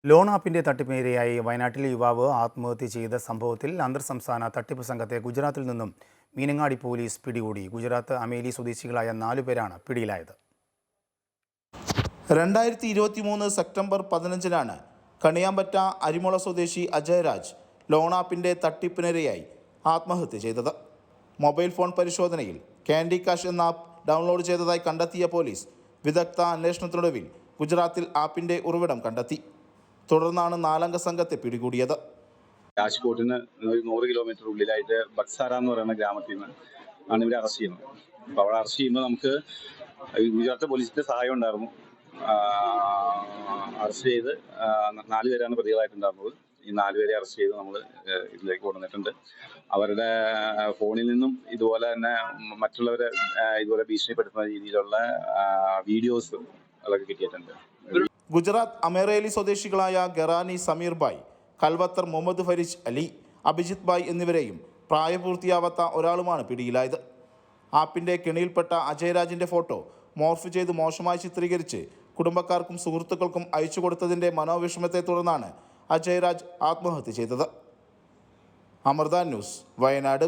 Loan ആപ്പിന്റെ തട്ടിപ്പിനിരയായി വയനാട്ടിലെ യുവാവ് ആത്മഹത്യ ചെയ്ത സംഭവത്തിൽ അന്തർ സംസ്ഥാന തട്ടിപ്പ് സംഘത്തെ ഗുജറാത്തിൽ നിന്നും മീനങ്ങാടി പോലീസ് പിടികൂടി. ഗുജറാത്ത് അമേലി സ്വദേശികളായ 4 പേരാണ് പിടിയിലായത്. 2023 സെപ്റ്റംബർ 15-നാണ് കണിയാമ്പറ്റ അരിമുള സ്വദേശി അജയ് രാജ് ലോൺ ആപ്പിന്റെ തട്ടിപ്പിനിരയായി ആത്മഹത്യ ചെയ്തത്. മൊബൈൽ ഫോൺ പരിശോധനയിൽ ക്യാൻഡി കാഷ് എന്ന ആപ്പ് ഡൗൺലോഡ് ചെയ്തതായി കണ്ടെത്തിയ പോലീസ് വിദഗ്ധ അന്വേഷണത്തിനൊടുവിൽ ഗുജറാത്തിൽ ആപ്പിന്റെ ഉറവിടം കണ്ടെത്തി. തുടർന്നാണ് 4-അംഗ സംഘത്തെ പിടികൂടിയത്. രാജ്കോട്ടിന് 100 കിലോമീറ്റർ ഉള്ളിലായിട്ട് ബക്സാര എന്ന് പറയുന്ന ഗ്രാമത്തിൽ നിന്ന് ആണ് ഇവരെ അറസ്റ്റ് ചെയ്യുന്നത്. അപ്പോൾ അവിടെ അറസ്റ്റ് ചെയ്യുമ്പോൾ നമുക്ക് ഗുജറാത്ത് പോലീസിന്റെ സഹായം ഉണ്ടായിരുന്നു. അറസ്റ്റ് ചെയ്ത് 4 പേരാണ് പ്രതികളായിട്ടുണ്ടായിരുന്നത്. ഈ 4 പേരെ അറസ്റ്റ് ചെയ്ത് നമ്മൾ ഇതിലേക്ക് കൊണ്ടുവന്നിട്ടുണ്ട്. അവരുടെ ഫോണിൽ നിന്നും ഇതുപോലെ തന്നെ മറ്റുള്ളവരെ ഇതുപോലെ ഭീഷണിപ്പെടുത്തുന്ന രീതിയിലുള്ള വീഡിയോസ് അതൊക്കെ കിട്ടിയിട്ടുണ്ട്. ഗുജറാത്ത് അമേറേലി സ്വദേശികളായ ഗറാനി സമീർ ബായ്, കൽവത്തർ മുഹമ്മദ് ഫരീജ് അലി, അഭിജിത്ത് ബായ് എന്നിവരെയും പ്രായപൂർത്തിയാവാത്ത ഒരാളുമാണ് പിടിയിലായത്. ആപ്പിന്റെ കെണിയിൽപ്പെട്ട അജയ് രാജിന്റെ ഫോട്ടോ മോർഫ് ചെയ്ത് മോശമായി ചിത്രീകരിച്ച് കുടുംബക്കാർക്കും സുഹൃത്തുക്കൾക്കും അയച്ചു കൊടുത്തതിന്റെ മനോവിഷമത്തെ തുടർന്നാണ് അജയ് രാജ് ആത്മഹത്യ ചെയ്തത്. അമൃത ന്യൂസ്, വയനാട്.